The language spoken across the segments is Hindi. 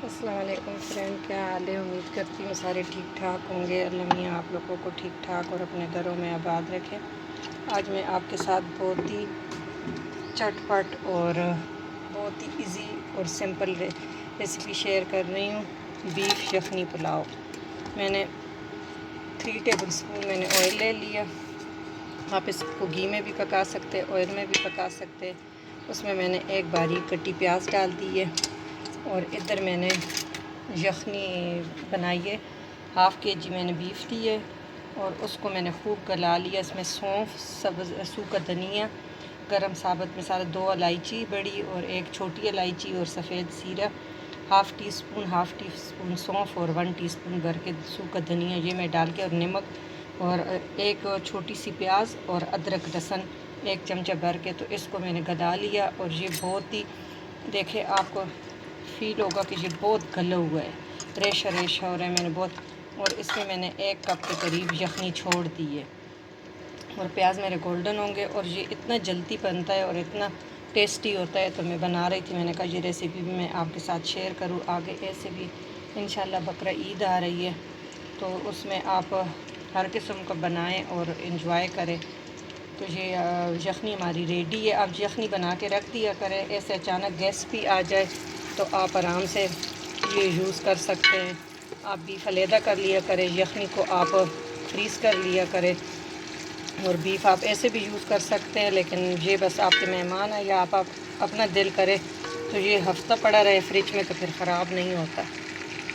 अस्सलाम वालेकुम फ्रेंड, क्या हाल है। उम्मीद करती हूँ सारे ठीक ठाक होंगे। अल्लाह मियाँ आप लोगों को ठीक ठाक और अपने घरों में आबाद रखें। आज मैं आपके साथ बहुत ही चटपट और बहुत ही इजी और सिंपल रेसिपी शेयर कर रही हूँ। बीफ यखनी पुलाव। मैंने 3 टेबल स्पून मैंने ऑयल ले लिया। आप इसको घी में भी पका सकते, ऑयल में भी पका सकते। उसमें मैंने एक बारीक कटी प्याज डाल दी है और इधर मैंने यखनी बनाई है। हाफ़ kg मैंने बीफ ली है और उसको मैंने खूब गला लिया। इसमें सौंफ, सब्ज़ सूखा धनिया, गरम साबुत मसाला, 2 इलायची बड़ी और 1 छोटी इलायची और सफ़ेद ज़ीरा, हाफ़ टी स्पून सौंफ और 1 टीस्पून भर के सूखा धनिया, ये मैं डाल के और नमक और 1 छोटी सी प्याज और अदरक लहसुन 1 चमचा भर के, तो इसको मैंने गला लिया। और ये बहुत ही देखे आपको फील होगा कि ये बहुत गला हुआ है, रेशा रेशा हो रहा है मैंने बहुत। और इसमें मैंने 1 कप के करीब यखनी छोड़ दी है और प्याज मेरे गोल्डन होंगे। और ये इतना जल्दी बनता है और इतना टेस्टी होता है, तो मैं बना रही थी। मैंने कहा ये रेसिपी भी मैं आपके साथ शेयर करूँ आगे। ऐसे भी इंशाल्लाह बकरा ईद आ रही है, तो उसमें आप हर किस्म का बनाएं और इंजॉय करें। तो ये यखनी हमारी रेडी है। आप यखनी बना के रख दिया करें, ऐसे अचानक गेस्ट भी आ जाए तो आप आराम से ये यूज़ कर सकते हैं। आप बीफ अलहदा कर लिया करें, यखनी को आप फ्रीज़ कर लिया करें। और बीफ आप ऐसे भी यूज़ कर सकते हैं, लेकिन ये बस आपके मेहमान है या आप अपना दिल करे तो ये हफ्ता पड़ा रहे फ्रिज में तो फिर ख़राब नहीं होता।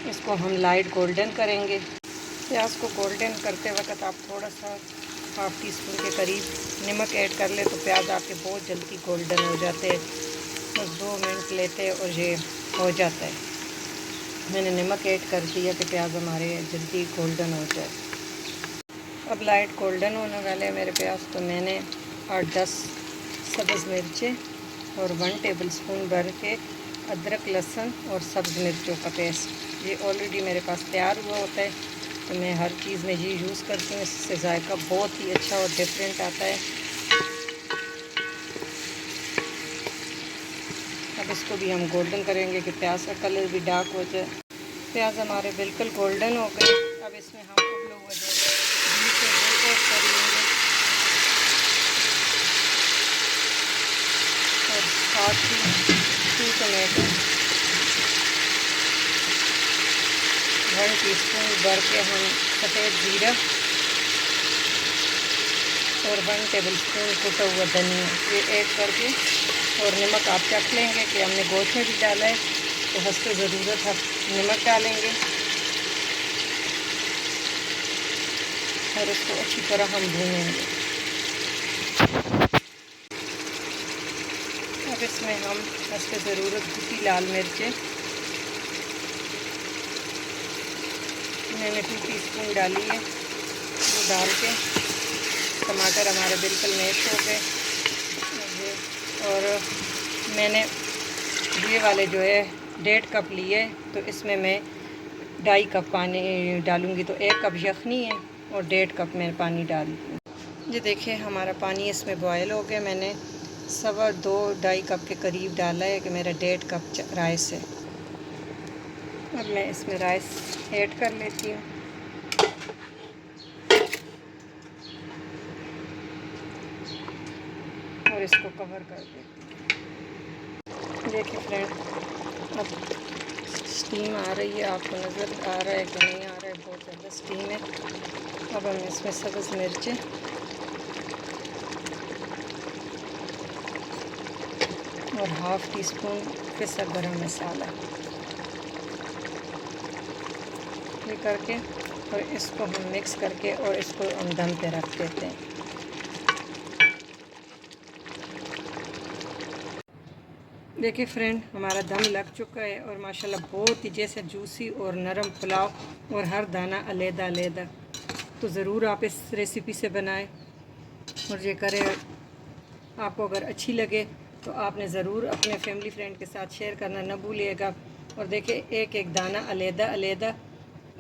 इसको हम लाइट गोल्डन करेंगे। प्याज को गोल्डन करते वक्त आप थोड़ा सा हाफ़ टी स्पून के करीब नमक ऐड कर ले तो प्याज आपके बहुत जल्दी गोल्डन हो जाते हैं। बस 2 मिनट लेते हैं और ये हो जाता है। मैंने नमक ऐड कर दिया कि प्याज हमारे जल्दी गोल्डन हो जाए। अब लाइट गोल्डन होने वाले हैं मेरे प्याज, तो मैंने 8-10 सब्ज़ मिर्चें और 1 टेबल स्पून भर के अदरक लहसुन और सब्ज़ मिर्चों का पेस्ट, ये ऑलरेडी मेरे पास तैयार हुआ होता है, तो मैं हर चीज़ में ये यूज़ करती हूँ। इससे जायका बहुत ही अच्छा और डिफरेंट आता है। अब इसको भी हम गोल्डन करेंगे कि प्याज का कलर भी डार्क हो जाए। प्याज हमारे बिल्कुल गोल्डन हो गए। अब इसमें हम उबले हुए बीफ को ऐड कर लेंगे और साथ ही 2 टमाटो, 1 टीस्पून भर के हम सफ़ेद ज़ीरा और 1 टेबल स्पून कुटा हुआ धनिया ये ऐड करके, और नमक आप चख लेंगे कि हमने गोश्त में भी डाला है तो हस्ब ज़रूरत हम नमक डालेंगे और इसको अच्छी तरह हम भूनेंगे। अब इसमें हम हस्ब ज़रूरत कुटी लाल मिर्चें मैंने 2 टीस्पून डाली है, वो डाल के टमाटर हमारे बिल्कुल मैश हो गए। और मैंने ये वाले जो है 1.5 कप लिए, तो इसमें मैं 2.5 कप पानी डालूँगी। तो 1 कप यखनी है और 1.5 कप मैं पानी डाल दूँ। ये देखिए हमारा पानी इसमें बॉयल हो गया। मैंने 2.5 कप के करीब डाला है कि मेरा 1.5 कप राइस है। अब मैं इसमें राइस ऐड कर लेती हूँ। और इसको कवर कर देती हूँ। देखिए फ्रेंड, अब स्टीम आ रही है, आपको नज़र आ रहा है कि नहीं आ रहा है, बहुत ज़्यादा स्टीम है। अब हम इसमें सब्ज़ मिर्चें और हाफ़ टी स्पून पिसा गरम मसाला ये करके और इसको हम मिक्स करके और इसको हम दम पे रख देते हैं। देखिए फ्रेंड, हमारा दम लग चुका है और माशाल्लाह बहुत ही जैसे जूसी और नरम पुलाव और हर दाना अलहदा अलहदा। तो ज़रूर आप इस रेसिपी से बनाएं और ये करें। आपको अगर अच्छी लगे तो आपने ज़रूर अपने फैमिली फ्रेंड के साथ शेयर करना न भूलिएगा। और देखिए एक एक दाना अलहदा अलहदा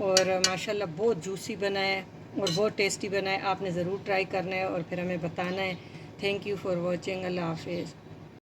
और माशाल्लाह बहुत जूसी बना है और बहुत टेस्टी बना है। आपने ज़रूर ट्राई करना है और फिर हमें बताना है। Thank you for watching. अल्लाह हाफिज़।